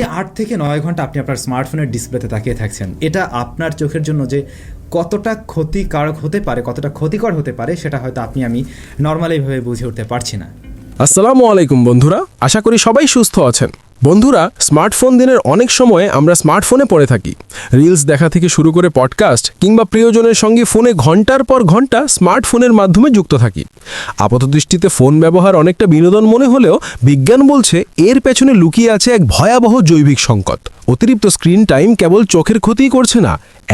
8 থেকে 9 ঘন্টা আপনি আপনার স্মার্টফোনের ডিসপ্লেতে তাকিয়ে থাকছেন, এটা আপনার চোখের জন্য যে কতটা ক্ষতিকারক হতে পারে, কতটা ক্ষতিকর হতে পারে, সেটা হয়তো আমি নর্মালি ভাবে বুঝে উঠতে পারছি না। আসসালামু আলাইকুম বন্ধুরা, আশা করি সবাই সুস্থ আছেন। বন্ধুরা, স্মার্টফোন দিনের অনেক সময় আমরা স্মার্টফোনে পড়ে থাকি। রিলস দেখা থেকে শুরু করে পডকাস্ট কিংবা প্রিয়জনের সঙ্গে ফোনে ঘন্টার পর ঘন্টা স্মার্টফোনের মাধ্যমে যুক্ত থাকি। আপাতদৃষ্টিতে ফোন ব্যবহার অনেকটা বিনোদন মনে হলেও বিজ্ঞান বলছে এর পেছনে লুকিয়ে আছে এক ভয়াবহ জৈবিক সংকট। অতিরিক্ত স্ক্রিন টাইম কেবল চোখের ক্ষতিই করছে না,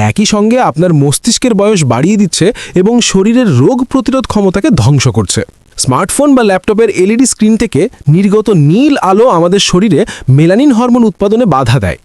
একই সঙ্গে আপনার মস্তিষ্কের বয়স বাড়িয়ে দিচ্ছে এবং শরীরের রোগ প্রতিরোধ ক্ষমতাকে ধ্বংস করছে। স্মার্টফোন বা ল্যাপটপের এলইডি স্ক্রিন থেকে নির্গত নীল আলো আমাদের শরীরে মেলানিন হরমোন উৎপাদনে বাধা দেয়।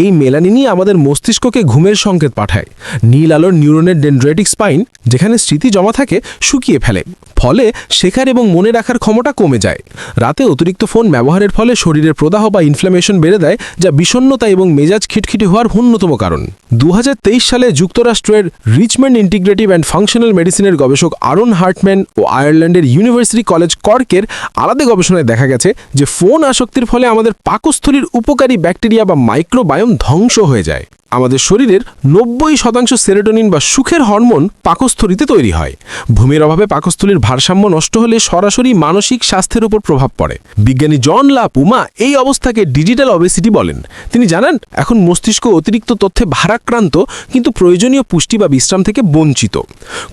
এই মেলানিনই আমাদের মস্তিষ্ককে ঘুমের সংকেত পাঠায়। নীল আলোর নিউরনের ডেনড্রাইটিক স্পাইন, যেখানে স্মৃতি জমা থাকে, শুকিয়ে ফেলে, ফলে শেখার এবং মনে রাখার ক্ষমতা কমে যায়। রাতে অতিরিক্ত ফোন ব্যবহারের ফলে শরীরের প্রদাহ বা ইনফ্ল্যামেশন বেড়ে দেয়, যা বিষণ্ণতা এবং মেজাজ খিটখিটে হওয়ার অন্যতম কারণ। 2023 সালে যুক্তরাষ্ট্রের রিচমন্ড ইন্টিগ্রেটিভ অ্যান্ড ফাংশনাল মেডিসিনের গবেষক আরন হার্টম্যান ও আয়ারল্যান্ডের ইউনিভার্সিটি কলেজ কর্কের আলাদা গবেষণায় দেখা গেছে যে ফোন আসক্তির ফলে আমাদের পাকস্থলীর উপকারী ব্যাকটেরিয়া বা মাইক্রোবায়োম ধ্বংস হয়ে যায়। আমাদের শরীরের 90% সেরোটোনিন বা সুখের হরমোন পাকস্থলীতে তৈরি হয়। ঘুমের অভাবে পাকস্থলীর ভারসাম্য নষ্ট হলে সরাসরি মানসিক স্বাস্থ্যের উপর প্রভাব পড়ে। বিজ্ঞানী জন লা পুমা এই অবস্থাকে ডিজিটাল অবেসিটি বলেন। তিনি জানান, এখন মস্তিষ্ক অতিরিক্ত তথ্যে ভারাক্রান্ত, কিন্তু প্রয়োজনীয় পুষ্টি বা বিশ্রাম থেকে বঞ্চিত।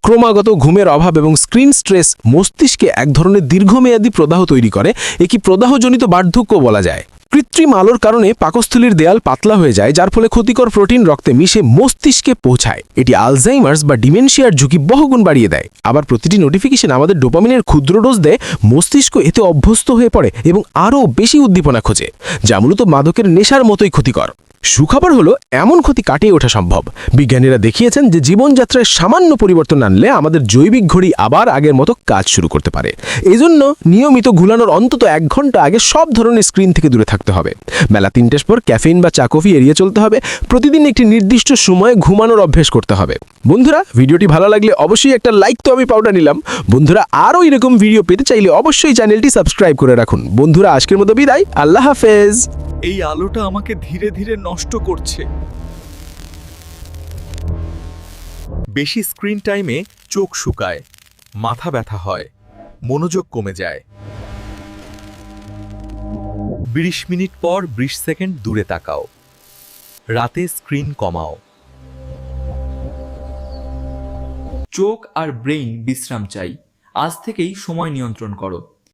ক্রমাগত ঘুমের অভাব এবং স্ক্রিন স্ট্রেস মস্তিষ্কে এক ধরনের দীর্ঘমেয়াদী প্রদাহ তৈরি করে। একে প্রদাহজনিত বার্ধক্য বলা যায়। কৃত্রিম আলোর কারণে পাকস্থলীর দেয়াল পাতলা হয়ে যায়, যার ফলে ক্ষতিকর প্রোটিন রক্তে মিশে মস্তিষ্কে পৌঁছায়। এটি আলজাইমার্স বা ডিমেনশিয়ার ঝুঁকি বহুগুণ বাড়িয়ে দেয়। আবার প্রতিটি নোটিফিকেশন আমাদের ডোপামিনের ক্ষুদ্র ডোজ দেয়। মস্তিষ্ক এতে অভ্যস্ত হয়ে পড়ে এবং আরও বেশি উদ্দীপনা খোঁজে, যা মূলত মাদকের নেশার মতোই ক্ষতিকর। সুখবর হলো, এমন ক্ষতি কাটিয়ে ওঠা সম্ভব। বিজ্ঞানীরা দেখিয়েছেন যে জীবনযাত্রায় সামান্য পরিবর্তন আনলে আমাদের জৈবিক ঘড়ি আবার আগের মতো কাজ শুরু করতে পারে। এজন্য নিয়মিত ঘুমানোর অন্তত 1 ঘন্টা আগে সব ধরনের স্ক্রিন থেকে দূরে থাকতে হবে। বেলা 3টের পর ক্যাফেইন বা চা কফি এড়িয়ে চলতে হবে। প্রতিদিন একটি নির্দিষ্ট সময়ে ঘুমানোর অভ্যেস করতে হবে। বন্ধুরা, ভিডিওটি ভালো লাগলে অবশ্যই একটা লাইক তো আমি পাউডার নিলাম। বন্ধুরা, আরও এরকম ভিডিও পেতে চাইলে অবশ্যই চ্যানেলটি সাবস্ক্রাইব করে রাখুন। বন্ধুরা, আজকের মতো বিদায়, আল্লাহ হাফেজ। এই আলোটা আমাকে ধীরে ধীরে নষ্ট করছে। বেশি স্ক্রিন টাইমে চোখ শুকায়, মাথা ব্যথা হয়, মনোযোগ কমে যায়। 20 মিনিট পর 20 সেকেন্ড দূরে তাকাও। রাতে স্ক্রিন কমাও। চোখ আর ব্রেইন বিশ্রাম চাই। আজ থেকেই সময় নিয়ন্ত্রণ করো।